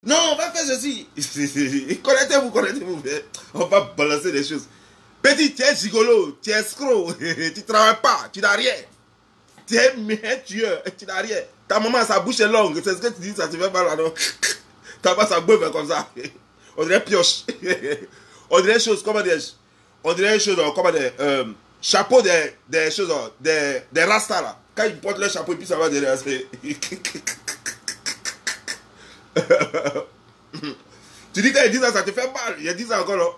Non, on va faire ceci. Connectez-vous, connectez-vous. On va balancer des choses. Petit, tu es gigolo, tu es escroc, tu travailles pas, tu n'as rien. Tu es un tueur, tu n'as rien. Ta maman, sa bouche est longue, c'est ce que tu dis, ça te fait mal, non? Ta maman, sa bouche est comme ça. On dirait pioche. On dirait chose, comment dire? On dirait chose, comment dire? Chapeau des choses, des rastas là. Quand ils portent leur chapeau, et puis ça va derrière. Tu dis quand ils disent ça, ça te fait mal. Ils disent ça encore, non?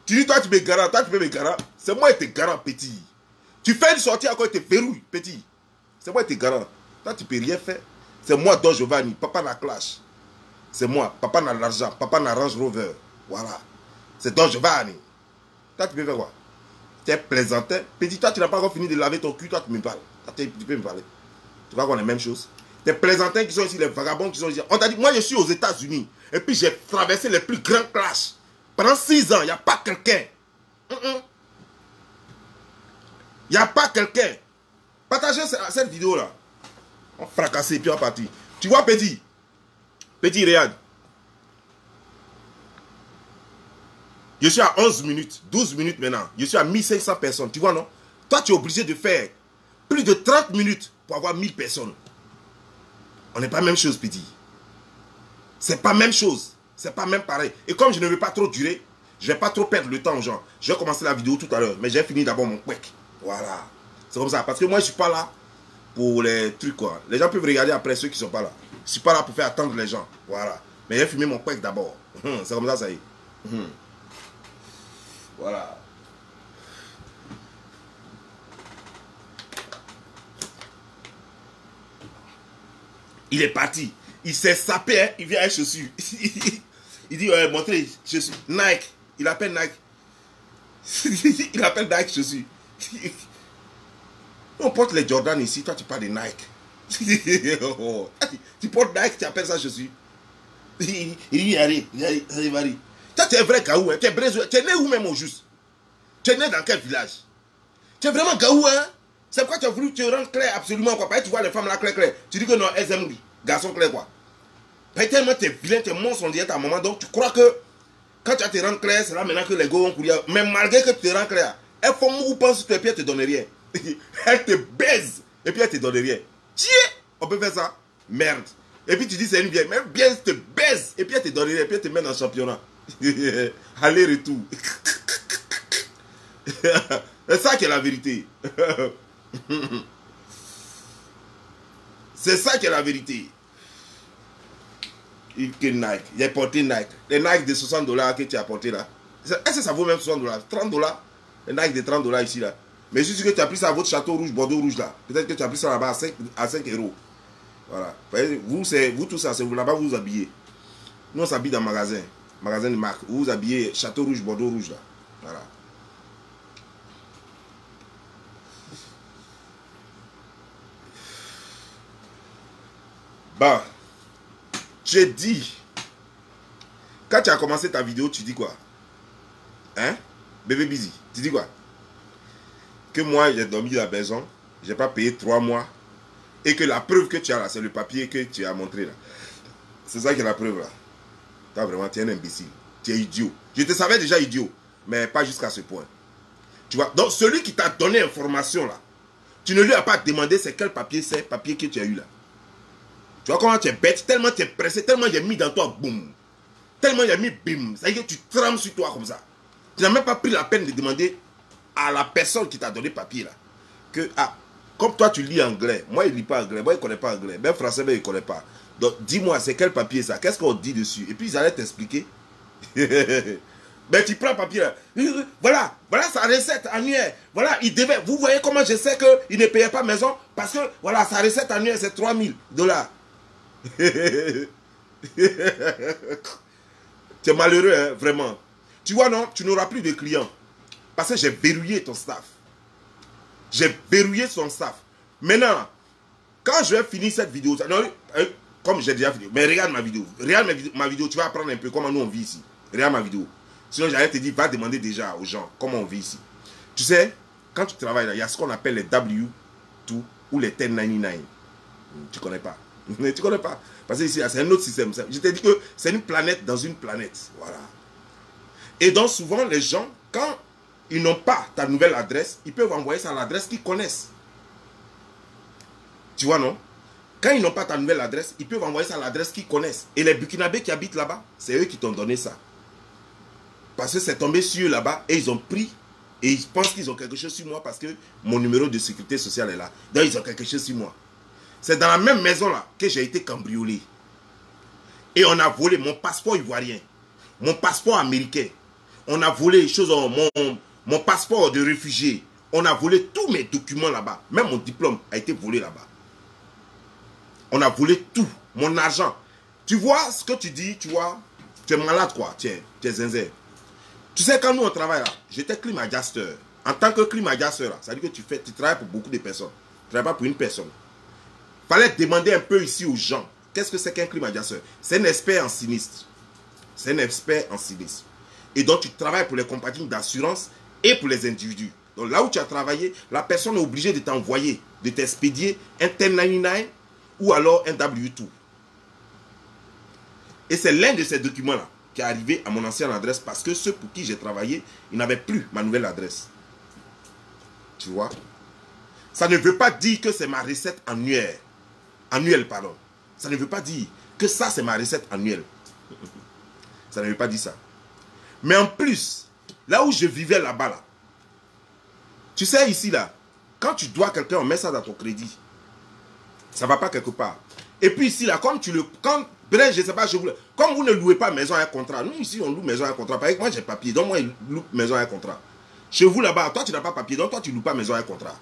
Tu dis, toi tu me garantes, toi tu peux me garantir. C'est moi qui te garant, petit. Tu fais une sortie encore, tu te verrouilles, petit. C'est moi qui te garant. Toi tu peux rien faire. C'est moi Don Giovanni, papa n'a clash. C'est moi, papa n'a l'argent, papa n'a Range Rover. Voilà. C'est Don Giovanni. Toi tu peux faire quoi? Tu es plaisantin. Petit, toi tu n'as pas encore fini de laver ton cul, toi tu me parles. Tu peux me parler. Tu vois qu'on est la même chose. Les plaisantins qui sont ici, les vagabonds qui sont ici. On t'a dit, moi je suis aux États-Unis. Et puis j'ai traversé les plus grands clashs. Pendant 6 ans, il n'y a pas quelqu'un. Il n'y a pas quelqu'un. Partagez cette vidéo-là. On fracasse et puis on partit. Tu vois, petit. Petit, regarde. Je suis à 11 minutes, 12 minutes maintenant. Je suis à 1500 personnes. Tu vois, non? Toi, tu es obligé de faire plus de 30 minutes pour avoir 1000 personnes. On n'est pas la même chose, petit. C'est pas la même chose. C'est pas même pareil. Et comme je ne veux pas trop durer, je ne vais pas trop perdre le temps aux gens. Je vais commencer la vidéo tout à l'heure. Mais j'ai fini d'abord mon quack. Voilà. C'est comme ça. Parce que moi, je ne suis pas là pour les trucs, quoi. Les gens peuvent regarder après ceux qui ne sont pas là. Je ne suis pas là pour faire attendre les gens. Voilà. Mais j'ai filmé mon quack d'abord. C'est comme ça, ça y est. Voilà. Il est parti. Il s'est sapé, hein? Il vient avec chaussures. Il dit, montrez les chaussures. Nike. Il appelle Nike. Il appelle Nike chaussures. On porte les Jordan ici, toi tu parles de Nike. Tu portes Nike, tu appelles ça chaussures. Il dit, allez, allez. Toi tu es vrai gaou, hein? Tu es né où même au juste? Tu es né dans quel village? Tu es vraiment gaou, hein? C'est pourquoi tu as voulu te rendre clair absolument, quoi. Parce que tu vois les femmes là clair. Tu dis que non, elles aiment lui. Garçon clair, quoi. Parce que tellement tu es vilain, tu es monstre, on dirait ta maman. Donc tu crois que quand tu vas te rendre clair, c'est là maintenant que les gars vont courir. Mais malgré que tu te rends clair, elles font ou pensent que tes pieds te donnent rien. Elles te baisent et puis elles te donnent rien. Tiens, on peut faire ça? Merde. Et puis tu dis c'est une vieille. Même bien te baise et puis elles te donnent rien. Et puis elles te mettent dans le championnat. Aller-retour. C'est ça qui est la vérité. C'est ça qui est la vérité. Il a porté Nike. Les Nike de 60 $ que tu as porté là. Est-ce que ça vaut même 60 $? 30 $? Les Nike de 30 $ ici là. Mais je suis sûr que tu as pris ça à votre château rouge, Bordeaux rouge là. Peut-être que tu as pris ça là-bas à 5 €. Voilà. Vous tout ça, c'est vous là-bas vous vous habillez. Nous on s'habille dans le magasin. Magasin de marque. Vous vous habillez château rouge, Bordeaux rouge là. Voilà. Bah, j'ai dit, quand tu as commencé ta vidéo, tu dis quoi? Hein? Bébé Busy, tu dis quoi? Que moi, j'ai dormi à la maison, j'ai pas payé 3 mois, et que la preuve que tu as là, c'est le papier que tu as montré là. C'est ça qui est la preuve là. Toi, vraiment, tu es un imbécile. Tu es idiot. Je te savais déjà idiot, mais pas jusqu'à ce point. Tu vois? Donc, celui qui t'a donné l'information là, tu ne lui as pas demandé c'est quel papier c'est, papier que tu as eu là. Tu vois comment tu es bête, tellement tu es pressé, tellement j'ai mis dans toi, boum. Tellement j'ai mis bim. Ça veut dire que tu trames sur toi comme ça. Tu n'as même pas pris la peine de demander à la personne qui t'a donné le papier là. Que, comme toi tu lis anglais, moi il ne lit pas anglais, moi il ne connaît pas anglais, même français, mais il ne connaît pas. Donc dis-moi, c'est quel papier ça? Qu'est-ce qu'on dit dessus? Et puis ils allaient t'expliquer. Ben tu prends le papier là. Voilà sa recette annuelle. Voilà, il devait. Vous voyez comment je sais qu'il ne payait pas maison? Parce que voilà, sa recette annuelle c'est 3000 $. Tu es malheureux, hein, vraiment. Tu vois, non, tu n'auras plus de clients. Parce que j'ai verrouillé ton staff. J'ai verrouillé son staff. Maintenant, quand je vais finir cette vidéo, non, comme j'ai déjà fini, mais regarde ma vidéo. Regarde ma vidéo, tu vas apprendre un peu comment nous on vit ici. Regarde ma vidéo. Sinon, j'allais te dire, va demander déjà aux gens comment on vit ici. Tu sais, quand tu travailles là, il y a ce qu'on appelle les W2 ou les 1099. Tu ne connais pas. Tu ne connais pas. Parce que ici, c'est un autre système. Je t'ai dit que c'est une planète dans une planète. Voilà. Et donc, souvent, les gens, quand ils n'ont pas ta nouvelle adresse, ils peuvent envoyer ça à l'adresse qu'ils connaissent. Tu vois, non? Quand ils n'ont pas ta nouvelle adresse, ils peuvent envoyer ça à l'adresse qu'ils connaissent. Et les Burkinabés qui habitent là-bas, c'est eux qui t'ont donné ça. Parce que c'est tombé sur eux là-bas et ils ont pris. Et ils pensent qu'ils ont quelque chose sur moi parce que mon numéro de sécurité sociale est là. Donc, ils ont quelque chose sur moi. C'est dans la même maison là que j'ai été cambriolé. Et on a volé mon passeport ivoirien, mon passeport américain. On a volé les choses, mon passeport de réfugié. On a volé tous mes documents là-bas. Même mon diplôme a été volé là-bas. On a volé tout, mon argent. Tu vois ce que tu dis, tu vois, tu es malade quoi, tu es zinzin. Tu sais, quand nous on travaille là, j'étais clim adjuster. En tant que clim adjuster là, ça veut dire que tu travailles pour beaucoup de personnes. Tu ne travailles pas pour une personne. Il fallait demander un peu ici aux gens, qu'est-ce que c'est qu'un clim adjuster? C'est un expert en sinistre. C'est un expert en sinistre. Et donc tu travailles pour les compagnies d'assurance et pour les individus. Donc là où tu as travaillé, la personne est obligée de t'envoyer, de t'expédier un 1099 ou alors un W2. Et c'est l'un de ces documents-là qui est arrivé à mon ancienne adresse parce que ceux pour qui j'ai travaillé, ils n'avaient plus ma nouvelle adresse. Tu vois? Ça ne veut pas dire que c'est ma recette annuelle. Annuelle, pardon. Ça ne veut pas dire que ça, c'est ma recette annuelle. Ça ne veut pas dire ça. Mais en plus, là où je vivais là-bas, là, tu sais, ici, là, quand tu dois quelqu'un, on met ça dans ton crédit. Ça ne va pas quelque part. Et puis ici, là, comme tu le... Bref, je ne sais pas, comme vous ne louez pas maison à un contrat, nous ici, on loue maison à un contrat. Par exemple, moi, j'ai papier, donc moi, je loue maison à un contrat. Chez vous, là-bas, toi, tu n'as pas papier, donc toi, tu ne loues pas maison à un contrat.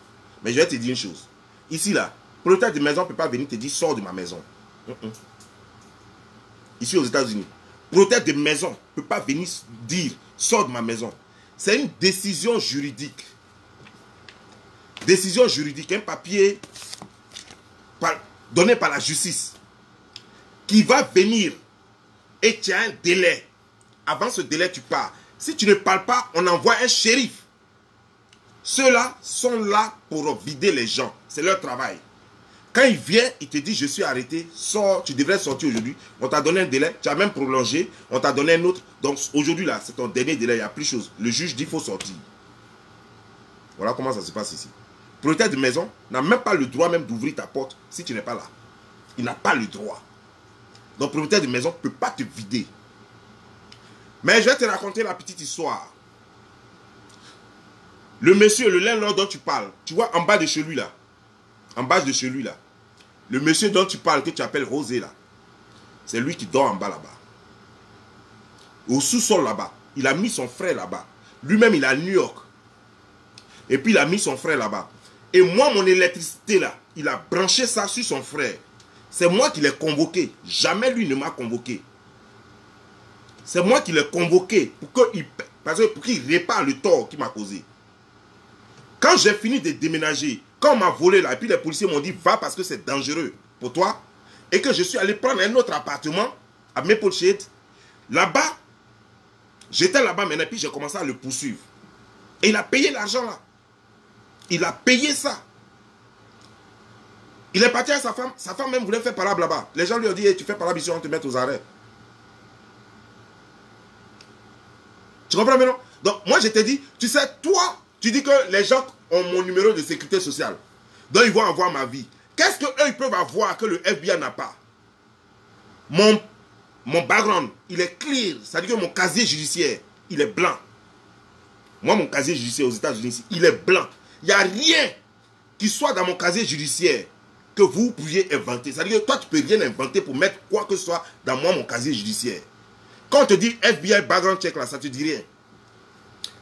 Mais je vais te dire une chose. Ici, là, propriétaire de maison ne peut pas venir te dire, sors de ma maison. Ici, aux États-Unis, propriétaire de maison ne peut pas venir dire, sors de ma maison. C'est une décision juridique. Décision juridique, un papier donné par la justice qui va venir et tu as un délai. Avant ce délai, tu pars. Si tu ne parles pas, on envoie un shérif. Ceux-là sont là pour vider les gens. C'est leur travail. Quand il vient, il te dit, je suis arrêté, sors, tu devrais sortir aujourd'hui. On t'a donné un délai, tu as même prolongé, on t'a donné un autre. Donc aujourd'hui, là, c'est ton dernier délai, il n'y a plus de choses. Le juge dit, il faut sortir. Voilà comment ça se passe ici. Le propriétaire de maison n'a même pas le droit même d'ouvrir ta porte si tu n'es pas là. Il n'a pas le droit. Donc, le propriétaire de maison ne peut pas te vider. Mais je vais te raconter la petite histoire. Le monsieur, le landlord dont tu parles, tu vois en bas de chez lui là, en bas de chez lui là, le monsieur dont tu parles, que tu appelles Rosé là, c'est lui qui dort en bas là-bas. Au sous-sol là-bas, il a mis son frère là-bas. Lui-même, il est à New York. Et puis, il a mis son frère là-bas. Et moi, mon électricité là, il a branché ça sur son frère. C'est moi qui l'ai convoqué. Jamais lui ne m'a convoqué. C'est moi qui l'ai convoqué pour qu'il répare le tort qu'il m'a causé. Quand j'ai fini de déménager, quand on m'a volé là, et puis les policiers m'ont dit, va parce que c'est dangereux pour toi, et que je suis allé prendre un autre appartement à Maple Shade, là-bas, j'étais là-bas maintenant, et puis j'ai commencé à le poursuivre. Et il a payé l'argent là. Il a payé ça. Il est parti à sa femme même voulait faire parable là-bas. Les gens lui ont dit, hey, tu fais parable ici, on te met aux arrêts. Tu comprends maintenant? Donc moi je t'ai dit, tu sais, toi, tu dis que les gens ont mon numéro de sécurité sociale. Donc ils vont avoir ma vie. Qu'est-ce qu'eux ils peuvent avoir que le FBI n'a pas? Mon background, il est clear. C'est-à-dire que mon casier judiciaire, il est blanc. Moi, mon casier judiciaire aux États-Unis, il est blanc. Il n'y a rien qui soit dans mon casier judiciaire que vous pouviez inventer. C'est-à-dire que toi, tu ne peux rien inventer pour mettre quoi que ce soit dans mon casier judiciaire. Quand on te dit FBI background check, là, ça ne te dit rien.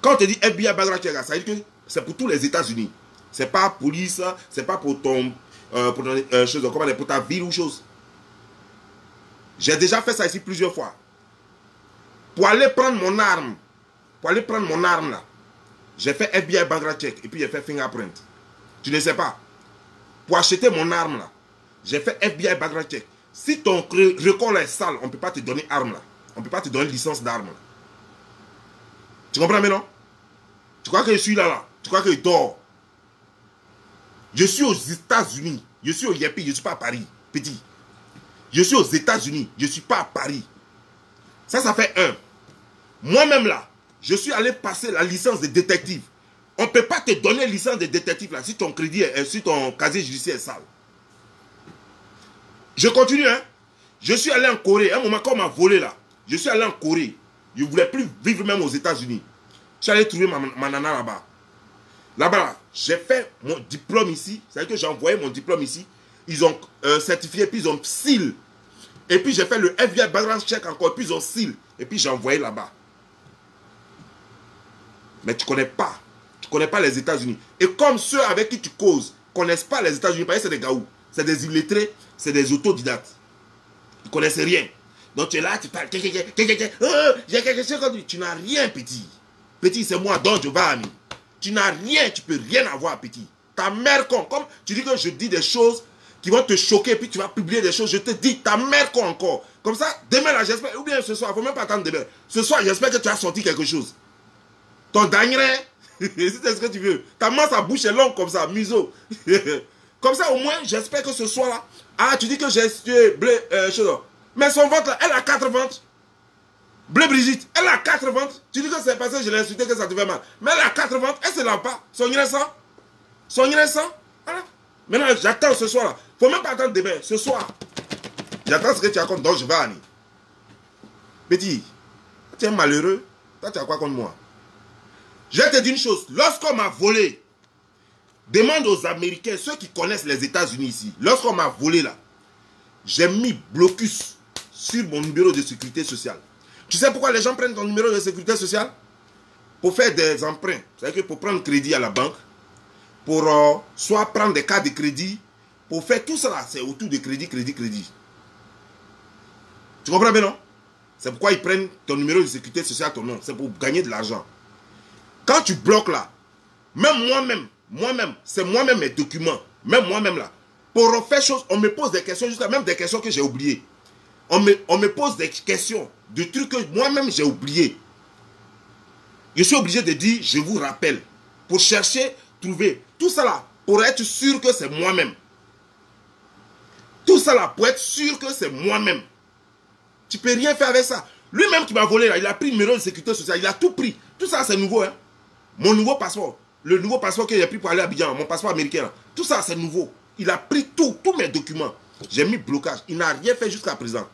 Quand on te dit FBI background check, là, ça veut dire que c'est pour tous les États-Unis. Ce n'est pas police, ce n'est pas pour ton, pour ta ville ou chose. J'ai déjà fait ça ici plusieurs fois. Pour aller prendre mon arme, là, j'ai fait FBI background check et puis j'ai fait fingerprint. Tu ne sais pas. Pour acheter mon arme là, j'ai fait FBI background check. Si ton record est sale, on ne peut pas te donner arme là. On ne peut pas te donner licence d'arme là. Tu comprends maintenant? Tu crois que je suis là? Tu crois que je dors? Je suis aux États-Unis. Je suis au Yépi, je ne suis pas à Paris. Petit. Je suis aux États-Unis. Je ne suis pas à Paris. Ça fait un. Moi-même là, je suis allé passer la licence de détective. On ne peut pas te donner licence de détective là si ton crédit, si ton casier judiciaire est sale. Je continue, hein. Je suis allé en Corée. À un moment, quand on m'a volé là, je suis allé en Corée. Je ne voulais plus vivre même aux États-Unis. Je suis allé trouver ma nana là-bas. Là-bas, j'ai fait mon diplôme ici. C'est-à-dire que j'ai envoyé mon diplôme ici. Ils ont certifié, puis ils ont seal. Et puis j'ai fait le FBI background check encore, puis ils ont seal. Et puis j'ai envoyé là-bas. Mais tu ne connais pas. Tu ne connais pas les États-Unis. Et comme ceux avec qui tu causes ne connaissent pas les États-Unis, parce que c'est des gaous, c'est des illettrés, c'est des autodidactes. Ils ne connaissent rien. Donc tu es là, tu parles. Tu n'as rien, petit. Petit, c'est moi, donc je vais ami. Tu n'as rien, tu ne peux rien avoir, petit. Ta mère con. Comme tu dis que je dis des choses qui vont te choquer, puis tu vas publier des choses, je te dis, ta mère con encore. Comme ça, demain là, j'espère, ou bien ce soir, il ne faut même pas attendre demain. Ce soir, j'espère que tu as sorti quelque chose. Ton dernier, si c'est ce que tu veux. Ta main, sa bouche est longue comme ça, museau. Comme ça, au moins, j'espère que ce soir-là, ah, tu dis que j'ai tué bleu, mais son ventre, là, elle a 4 ventres. Bleu Brigitte, elle a 4 ventres. Tu dis que c'est parce que je l'ai insulté que ça te fait mal. Mais elle a 4 ventres, elle se lave pas. Son innocent. Son innocent. Voilà. Maintenant, j'attends ce soir-là. Il ne faut même pas attendre demain. Ce soir, j'attends ce que tu as contre. Donc, je vais aller. Petit, tu es malheureux. Toi, tu as quoi contre moi? Je vais te dire une chose. Lorsqu'on m'a volé, demande aux Américains, ceux qui connaissent les États-Unis ici, lorsqu'on m'a volé là, j'ai mis blocus sur mon numéro de sécurité sociale. Tu sais pourquoi les gens prennent ton numéro de sécurité sociale? Pour faire des emprunts. C'est-à-dire que pour prendre crédit à la banque, pour soit prendre des cartes de crédit, pour faire tout ça, c'est autour de crédit. Tu comprends bien, non? C'est pourquoi ils prennent ton numéro de sécurité sociale, ton nom. C'est pour gagner de l'argent. Quand tu bloques là, même moi-même, c'est moi-même mes documents, même moi-même là, pour refaire chose, on me pose des questions, jusqu'à même des questions que j'ai oubliées. On me pose des questions, de trucs que moi-même j'ai oubliés. Je suis obligé de dire, je vous rappelle, pour chercher, trouver, tout ça là, pour être sûr que c'est moi-même. Tout ça là, pour être sûr que c'est moi-même. Tu peux rien faire avec ça. Lui-même qui m'a volé là, il a pris le numéro de sécurité sociale, il a tout pris. Tout ça c'est nouveau, hein. Mon nouveau passeport, le nouveau passeport que j'ai pris pour aller à Abidjan, mon passeport américain, là, tout ça c'est nouveau. Il a pris tous mes documents. J'ai mis blocage. Il n'a rien fait jusqu'à présent.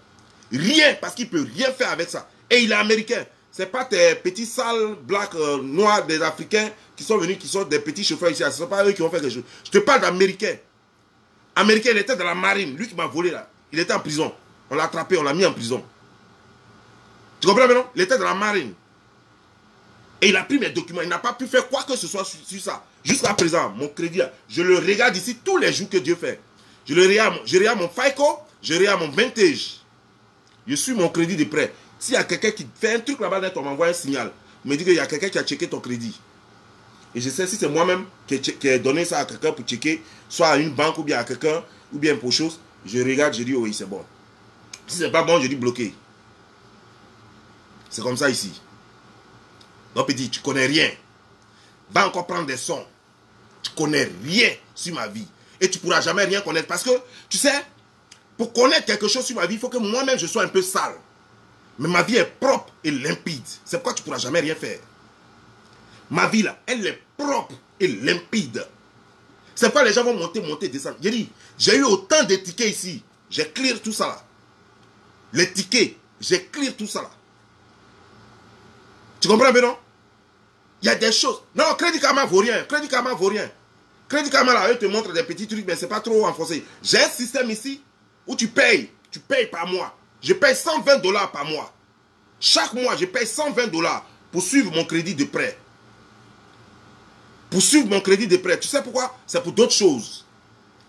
Rien, parce qu'il ne peut rien faire avec ça. Et il est américain. Ce n'est pas tes petits sales, blacks, noirs, des Africains qui sont venus, qui sont des petits chauffeurs ici. Ce ne sont pas eux qui vont faire quelque chose. Je te parle d'Américain. Américain, il était dans la marine. Lui qui m'a volé là. Il était en prison. On l'a attrapé, on l'a mis en prison. Tu comprends maintenant? Il était dans la marine. Et il a pris mes documents. Il n'a pas pu faire quoi que ce soit sur ça. Jusqu'à présent, mon crédit, je le regarde ici tous les jours que Dieu fait. Je regarde mon FICO, je regarde mon Vintage. Je suis mon crédit de prêt. S'il y a quelqu'un qui fait un truc là-bas, on m'envoie un signal. Il me dit qu'il y a quelqu'un qui a checké ton crédit. Et je sais si c'est moi-même qui ai donné ça à quelqu'un pour checker, soit à une banque ou bien à quelqu'un, ou bien pour chose. Je regarde, je dis oui, c'est bon. Si c'est pas bon, je dis bloqué. C'est comme ça ici. Donc petit, tu connais rien. Va encore prendre des sons. Tu connais rien sur ma vie. Et tu ne pourras jamais rien connaître. Parce que, tu sais, pour connaître quelque chose sur ma vie, il faut que moi-même je sois un peu sale. Mais ma vie est propre et limpide. C'est pourquoi tu ne pourras jamais rien faire. Ma vie là, elle est propre et limpide. C'est pourquoi les gens vont monter, descendre. J'ai dit, j'ai eu autant de tickets ici. J'ai clear tout ça là. Les tickets, j'ai clear tout ça là. Tu comprends bien, non? Il y a des choses. Non, Crédit Karma vaut rien. Crédit Karma vaut rien. Crédit Karma là, eux te montrent des petits trucs, mais c'est pas trop enfoncé. J'ai un système ici où tu payes par mois. Je paye $120 par mois. Chaque mois, je paye $120 pour suivre mon crédit de prêt. Pour suivre mon crédit de prêt. Tu sais pourquoi? C'est pour d'autres choses.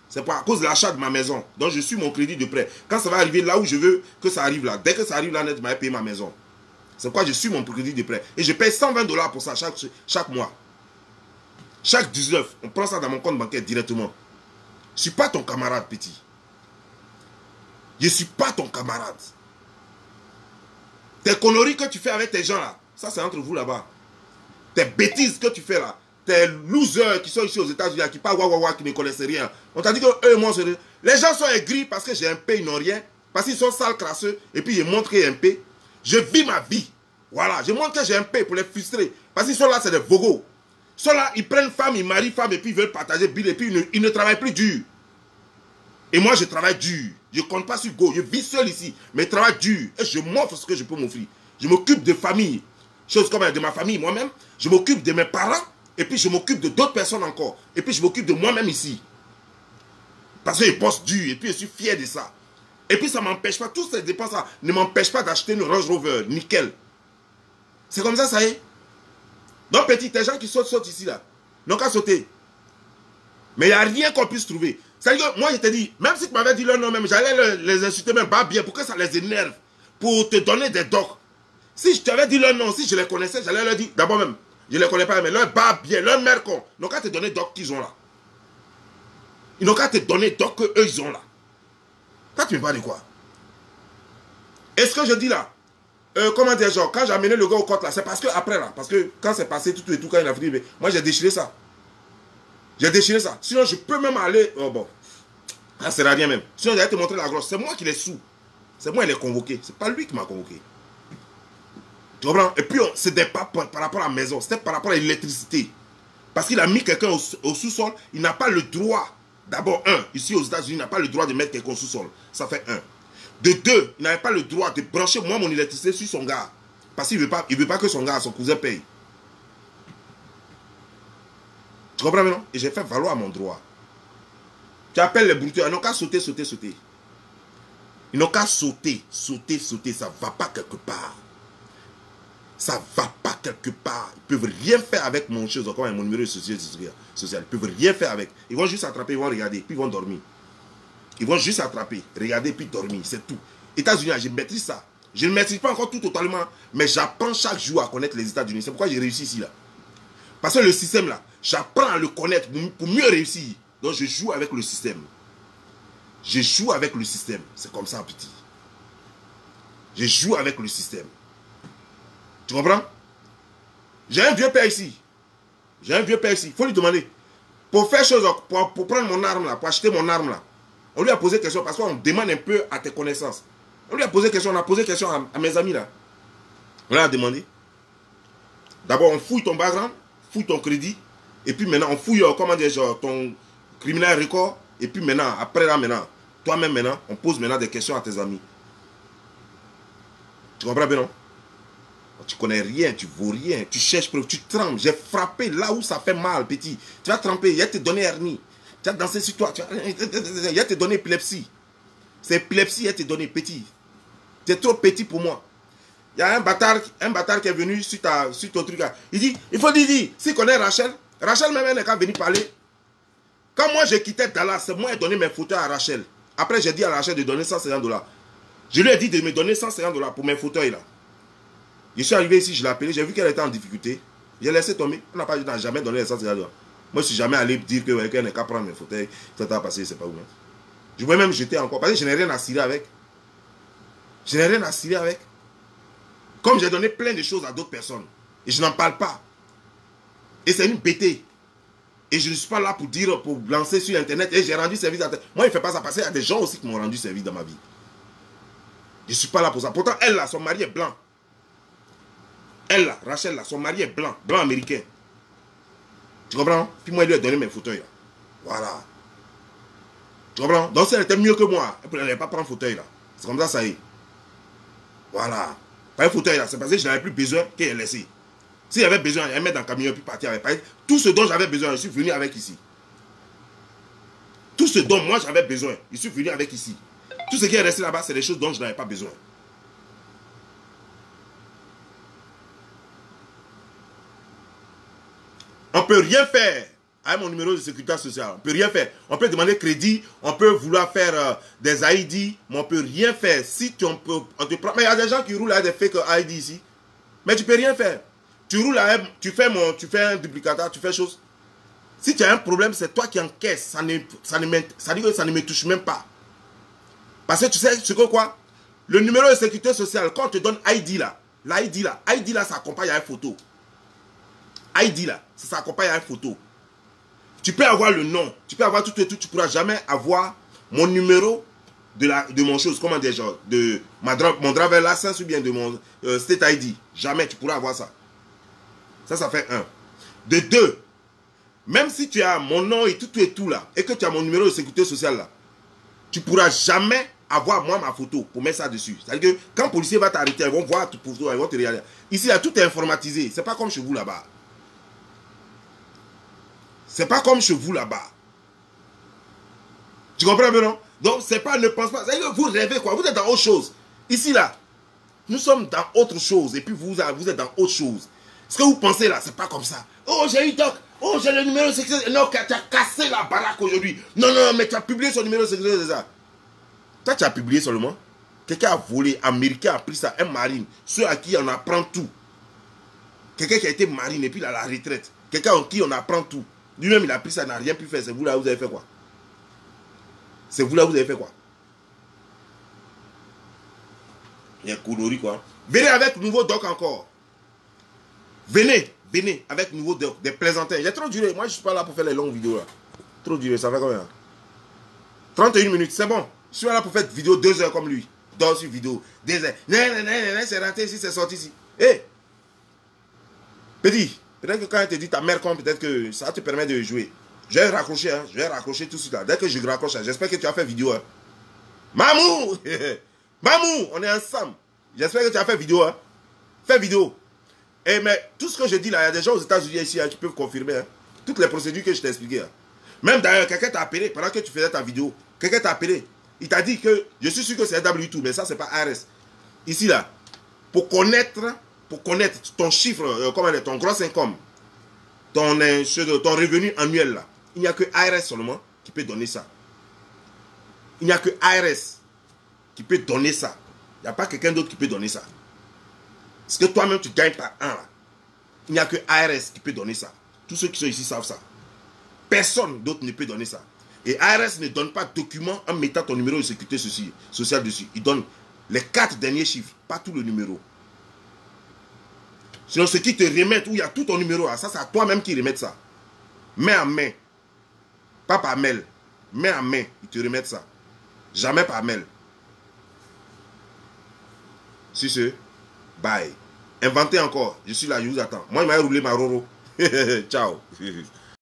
C'est à cause de l'achat de ma maison. Donc, je suis mon crédit de prêt. Quand ça va arriver là où je veux que ça arrive là, dès que ça arrive là, net, je vais payer ma maison. C'est pourquoi je suis mon crédit de prêt. Et je paye $120 pour ça chaque mois. Chaque 19, on prend ça dans mon compte bancaire directement. Je ne suis pas ton camarade, petit. Je ne suis pas ton camarade. Tes conneries que tu fais avec tes gens là, ça c'est entre vous là-bas. Tes bêtises que tu fais là, tes losers qui sont ici aux États-Unis, qui parlent waouh, qui ne connaissent rien. On t'a dit que eux et moi, les gens sont aigris parce que j'ai un P, ils n'ont rien. Parce qu'ils sont sales, crasseux. Et puis, ils montrent qu'il y a un P. Je vis ma vie. Voilà, je montre que j'ai un P pour les frustrer. Parce qu'ils sont là, c'est des vogos. Ils sont là, ils prennent femme, ils marient femme, et puis ils veulent partager bill, et puis ils ne travaillent plus dur. Et moi, je travaille dur. Je ne compte pas sur Go. Je vis seul ici. Mais je travaille dur. Et je m'offre ce que je peux m'offrir. Je m'occupe de famille. Chose comme de ma famille moi-même. Je m'occupe de mes parents. Et puis je m'occupe de d'autres personnes encore. Et puis je m'occupe de moi-même ici. Parce que je bosse dur. Et puis je suis fier de ça. Et puis ça ne m'empêche pas. Toutes ces dépenses-là ne m'empêchent pas d'acheter une Range Rover. Nickel. C'est comme ça y est. Donc petit, les gens qui sautent ici là. N'ont qu'à sauter. Mais il n'y a rien qu'on puisse trouver. C'est-à-dire que moi je te dis, même si tu m'avais dit leur nom même, j'allais les insulter même pas bien pour que ça les énerve. Pour te donner des docs. Si je t'avais dit leur nom, si je les connaissais, j'allais leur dire, d'abord même, je ne les connais pas, mais leur bas bien, leur mère con, ils n'ont qu'à te donner docs qu'ils ont là. Ils n'ont qu'à te donner docs qu'eux ils ont là. Toi tu me parles de quoi? Est-ce que je dis là, comment dire, genre, quand j'ai amené le gars au compte là, c'est parce que après là, parce que quand c'est passé tout et tout, quand il a fini, mais moi j'ai déchiré ça. J'ai déchiré ça. Sinon, je peux même aller... Oh bon. Ça sert à rien même. Sinon, j'allais te montrer la grosse. C'est moi qui l'ai sous. C'est moi qui l'ai convoqué. C'est pas lui qui m'a convoqué. Tu comprends? Et puis, c'était pas par rapport à la maison. C'était par rapport à l'électricité. Parce qu'il a mis quelqu'un au sous-sol. Il n'a pas le droit. D'abord, ici aux États-Unis, il n'a pas le droit de mettre quelqu'un au sous-sol. Ça fait un. De deux, il n'avait pas le droit de brancher moi mon électricité sur son gars. Parce qu'il ne veut pas que son gars, son cousin paye. Tu comprends maintenant? Et j'ai fait valoir mon droit. Tu appelles les brouteurs, ils n'ont qu'à sauter. Ils n'ont qu'à sauter. Ça ne va pas quelque part. Ça ne va pas quelque part. Ils ne peuvent rien faire avec mon chose, encore mon numéro social. Ils ne peuvent rien faire avec. Ils vont juste attraper, ils vont regarder, puis ils vont dormir. Ils vont juste attraper, regarder, puis dormir. C'est tout. États-Unis, je maîtrise ça. Je ne maîtrise pas encore tout totalement, mais j'apprends chaque jour à connaître les États-Unis. C'est pourquoi j'ai réussi ici là. Parce que le système là, j'apprends à le connaître pour mieux réussir. Donc je joue avec le système. Je joue avec le système. C'est comme ça, petit. Je joue avec le système. Tu comprends? J'ai un vieux père ici. Il faut lui demander. Pour faire chose, pour prendre mon arme là, pour acheter mon arme là. On lui a posé question parce qu'on demande un peu à tes connaissances. On lui a posé question, on a posé question à mes amis là. On leur a demandé. D'abord, on fouille ton background. Fouille ton crédit, et puis maintenant on fouille comment dire, genre, ton criminel record, et puis maintenant, après là maintenant, toi-même maintenant, on pose maintenant des questions à tes amis. Tu comprends bien non? Tu connais rien, tu vaux rien, tu cherches preuve, tu trembles. J'ai frappé là où ça fait mal, petit. Tu vas tremper, il va te donner hernie. Tu vas danser sur toi, il va te donner épilepsie. C'est épilepsie, il va te donner petit. Tu es trop petit pour moi. Il y a un bâtard qui est venu sur ton truc là. Il dit, il faut dire, s'il connaît Rachel, Rachel même elle n'est qu'à venir parler. Quand moi j'ai quitté Dallas, c'est moi qui ai donné mes fauteuils à Rachel. Après j'ai dit à Rachel de donner $150. Je lui ai dit de me donner $150 pour mes fauteuils là. Je suis arrivé ici, je l'ai appelé, j'ai vu qu'elle était en difficulté. J'ai laissé tomber. On n'a jamais donné les $150. Moi je suis jamais allé dire qu'elle n'est qu'à prendre mes fauteuils. Ça t'a passé, c'est pas où. Hein. Je vais même jeter encore. Parce que je n'ai rien à cirer avec. Comme j'ai donné plein de choses à d'autres personnes. Et je n'en parle pas. Et c'est une bêtise. Et je ne suis pas là pour dire, pour lancer sur Internet. Et j'ai rendu service à... Moi, il ne fait pas ça passer. Il y a des gens aussi qui m'ont rendu service dans ma vie. Je ne suis pas là pour ça. Pourtant, elle là, son mari est blanc. Elle là, Rachel là, son mari est blanc. Blanc américain. Tu comprends? Puis moi, il lui a donné mes fauteuils là. Voilà. Tu comprends? Donc, si elle était mieux que moi, elle n'allait pas prendre fauteuil là. C'est comme ça y est. Voilà. Pas un fauteuil là, c'est parce que je n'avais plus besoin qu'elle laissé. S'il y avait besoin, elle met dans le camion puis partir avec. Tout ce dont j'avais besoin, je suis venu avec ici. Tout ce dont moi j'avais besoin, je suis venu avec ici. Tout ce qui est resté là-bas, c'est des choses dont je n'avais pas besoin. On ne peut rien faire avec mon numéro de sécurité sociale. On ne peut rien faire. On peut demander crédit, on peut vouloir faire des ID, mais on ne peut rien faire. Si on te prend. Mais il y a des gens qui roulent avec des fake ID ici. Mais tu ne peux rien faire. Tu roules avec, tu fais un duplicateur, tu fais chose. Si tu as un problème, c'est toi qui encaisses. Ça dit que ça ne me touche même pas. Parce que tu sais ce que quoi? Le numéro de sécurité sociale, quand on te donne ID là, l'ID là, ça accompagne à une photo. ID là, ça s'accompagne à une photo. Tu peux avoir le nom, tu peux avoir tout et tout, tu ne pourras jamais avoir mon numéro de mon chose, comment dire, genre, de mon driver license ou bien de mon state ID. Jamais tu pourras avoir ça. Ça fait un. De deux, même si tu as mon nom et tout là, et que tu as mon numéro de sécurité sociale là, tu ne pourras jamais avoir moi ma photo pour mettre ça dessus. C'est-à-dire que quand le policier va t'arrêter, ils vont voir tout pour toi, ils vont te regarder. Ici là, tout est informatisé. C'est pas comme chez vous là-bas. C'est pas comme chez vous là-bas. Tu comprends bien, non? Donc, c'est pas, ne pense pas. C'est-à-dire que vous rêvez quoi. Vous êtes dans autre chose. Ici là, nous sommes dans autre chose. Et puis vous êtes dans autre chose. Ce que vous pensez là, c'est pas comme ça. Oh, j'ai eu doc. Oh, j'ai le numéro de sécurité. Non, tu as cassé la baraque aujourd'hui. Non, non, mais tu as publié son numéro de sécurité, c'est ça. Toi, tu as publié seulement. Quelqu'un a volé, Américain a pris ça, un marine. Ceux à qui on apprend tout. Quelqu'un qui a été marine et puis il a la retraite. Quelqu'un en qui on apprend tout. Lui-même, il a pris ça, il n'a rien pu faire. C'est vous là, vous avez fait quoi? C'est vous là, vous avez fait quoi? Il y a connerie quoi. Venez avec nouveau doc encore. Venez avec nouveau doc. Des plaisantins. Il y a trop duré. Moi, je ne suis pas là pour faire les longues vidéos là. Trop duré. Ça fait combien? 31 minutes. C'est bon. Je suis là pour faire une vidéo 2 heures comme lui. Dans une vidéo. 2 heures. Non, c'est rentré ici, c'est sorti ici. Hé! Petit. Peut-être que quand elle te dit ta mère compte, peut-être que ça te permet de jouer. Je vais raccrocher, hein. Je vais raccrocher tout de suite là. Dès que je raccroche, j'espère que tu as fait vidéo. Hein. Mamou! Mamou! On est ensemble. J'espère que tu as fait vidéo. Hein. Fais vidéo. Et mais tout ce que je dis là, il y a des gens aux États-Unis ici hein, qui peuvent confirmer. Hein. Toutes les procédures que je t'ai expliquées. Hein. Même d'ailleurs, quelqu'un t'a appelé pendant que tu faisais ta vidéo. Quelqu'un t'a appelé. Il t'a dit que, je suis sûr que c'est W2, mais ça, c'est pas ARS. Ici là, pour connaître ton chiffre, ton gros income, ton revenu annuel là, il n'y a que ARS seulement qui peut donner ça. Il n'y a que ARS qui peut donner ça. Il n'y a pas quelqu'un d'autre qui peut donner ça. Parce que toi-même tu gagnes par an là. Il n'y a que ARS qui peut donner ça. Tous ceux qui sont ici savent ça. Personne d'autre ne peut donner ça. Et ARS ne donne pas de document en mettant ton numéro de sécurité sociale dessus. Il donne les 4 derniers chiffres, pas tout le numéro. Sinon, ceux qui te remettent, où il y a tout ton numéro, ça c'est à toi-même qui remettent ça. Main à main. Pas par mail. Main à main, ils te remettent ça. Jamais par mail. Si ce, bye. Inventez encore. Je suis là, je vous attends. Moi, il m'a roulé ma roro. Ciao.